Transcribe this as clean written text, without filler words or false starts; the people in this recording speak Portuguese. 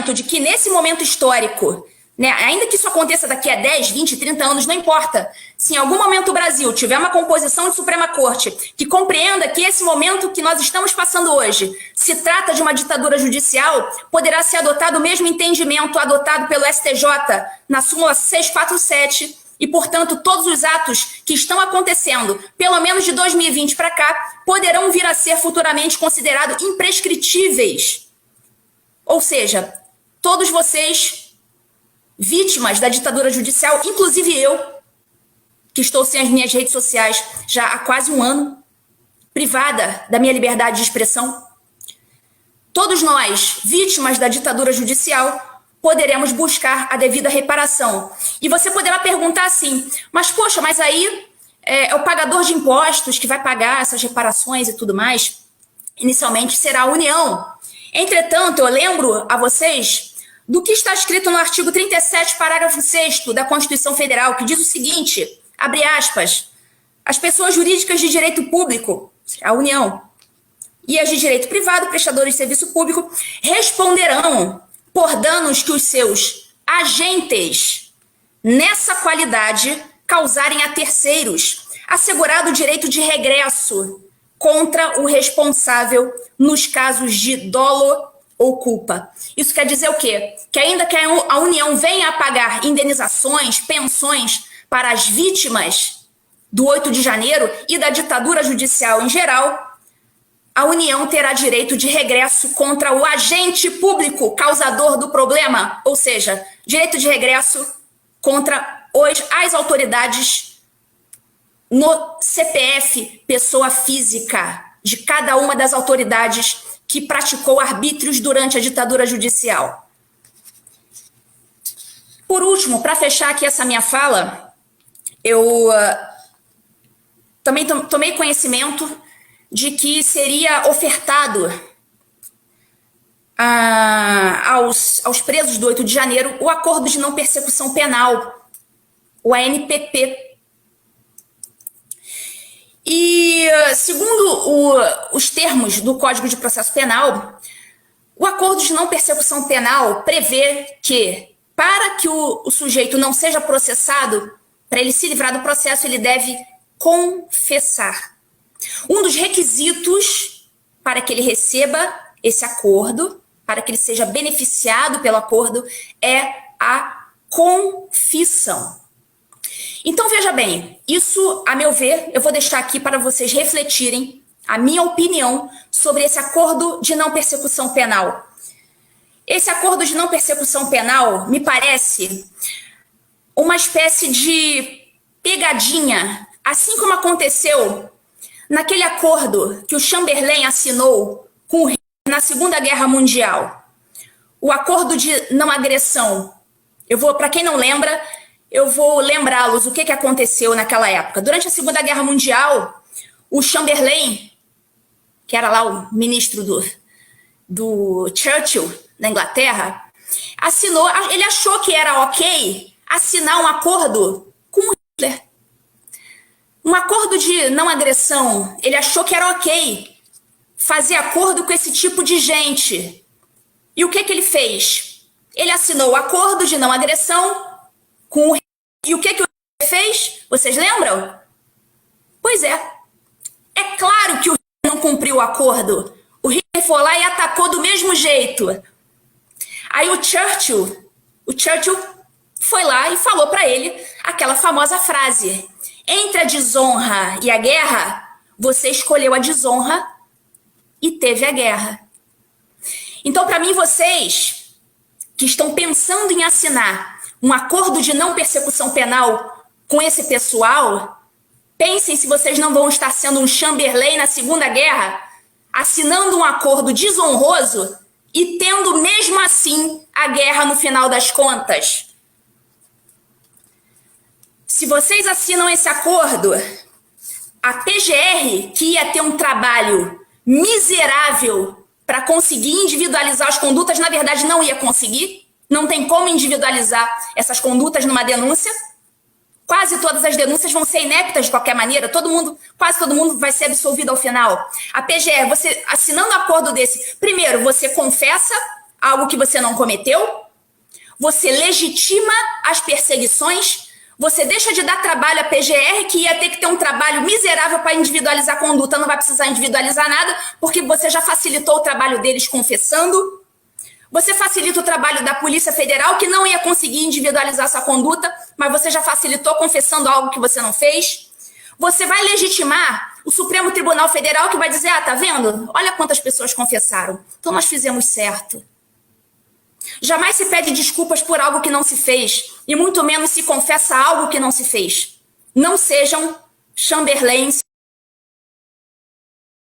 entendimento de que nesse momento histórico, né, ainda que isso aconteça daqui a 10, 20, 30 anos, não importa. Se em algum momento o Brasil tiver uma composição de Suprema Corte que compreenda que esse momento que nós estamos passando hoje se trata de uma ditadura judicial, poderá ser adotado o mesmo entendimento adotado pelo STJ na súmula 647 e, portanto, todos os atos que estão acontecendo, pelo menos de 2020 para cá, poderão vir a ser futuramente considerados imprescritíveis. Ou seja, todos vocês vítimas da ditadura judicial, inclusive eu, que estou sem as minhas redes sociais já há quase um ano, privada da minha liberdade de expressão. Todos nós, vítimas da ditadura judicial, poderemos buscar a devida reparação. E você poderá perguntar assim, mas poxa, mas aí é o pagador de impostos que vai pagar essas reparações e tudo mais? Inicialmente será a União. Entretanto, eu lembro a vocês do que está escrito no artigo 37, parágrafo 6º da Constituição Federal, que diz o seguinte, abre aspas, as pessoas jurídicas de direito público, a União, e as de direito privado, prestadores de serviço público, responderão por danos que os seus agentes, nessa qualidade, causarem a terceiros, assegurado o direito de regresso contra o responsável nos casos de dolo ou culpa. Isso quer dizer o quê? Que ainda que a União venha a pagar indenizações, pensões para as vítimas do 8 de janeiro e da ditadura judicial em geral, a União terá direito de regresso contra o agente público causador do problema, ou seja, direito de regresso contra as autoridades no CPF, pessoa física, de cada uma das autoridades que praticou arbítrios durante a ditadura judicial. Por último, para fechar aqui essa minha fala, eu também tomei conhecimento de que seria ofertado aos presos do 8 de janeiro o Acordo de Não Persecução Penal, o ANPP. E, segundo os termos do Código de Processo Penal, o Acordo de Não Persecução Penal prevê que, para que o sujeito não seja processado, para ele se livrar do processo, ele deve confessar. Um dos requisitos para que ele receba esse acordo, para que ele seja beneficiado pelo acordo, é a confissão. Então, veja bem, isso, a meu ver, eu vou deixar aqui para vocês refletirem a minha opinião sobre esse acordo de não persecução penal. Esse acordo de não persecução penal me parece uma espécie de pegadinha, assim como aconteceu naquele acordo que o Chamberlain assinou com o Hitler na Segunda Guerra Mundial. O acordo de não agressão. Para quem não lembra, eu vou lembrá-los o que aconteceu naquela época. Durante a Segunda Guerra Mundial, o Chamberlain, que era lá o ministro do Churchill, na Inglaterra, ele achou que era ok assinar um acordo com o Hitler. Um acordo de não agressão. Ele achou que era ok fazer acordo com esse tipo de gente. E o que ele fez? Ele assinou o acordo de não agressão com o Hitler. E o que o Hitler fez? Vocês lembram? Pois é. É claro que o Hitler não cumpriu o acordo. O Hitler foi lá e atacou do mesmo jeito. Aí o Churchill foi lá e falou para ele aquela famosa frase: entre a desonra e a guerra, você escolheu a desonra e teve a guerra. Então, para mim, vocês que estão pensando em assinar um acordo de não persecução penal com esse pessoal, pensem se vocês não vão estar sendo um Chamberlain na Segunda Guerra, assinando um acordo desonroso e tendo mesmo assim a guerra no final das contas. Se vocês assinam esse acordo, a PGR, que ia ter um trabalho miserável para conseguir individualizar as condutas, na verdade não ia conseguir. Não tem como individualizar essas condutas numa denúncia. Quase todas as denúncias vão ser ineptas de qualquer maneira. Quase todo mundo vai ser absolvido ao final. A PGR, você assinando um acordo desse, primeiro, você confessa algo que você não cometeu, você legitima as perseguições, você deixa de dar trabalho à PGR, que ia ter que ter um trabalho miserável para individualizar a conduta, não vai precisar individualizar nada, porque você já facilitou o trabalho deles confessando. Você facilita o trabalho da Polícia Federal, que não ia conseguir individualizar essa conduta, mas você já facilitou confessando algo que você não fez. Você vai legitimar o Supremo Tribunal Federal, que vai dizer, ah, tá vendo? Olha quantas pessoas confessaram. Então nós fizemos certo. Jamais se pede desculpas por algo que não se fez, e muito menos se confessa algo que não se fez. Não sejam Chamberlains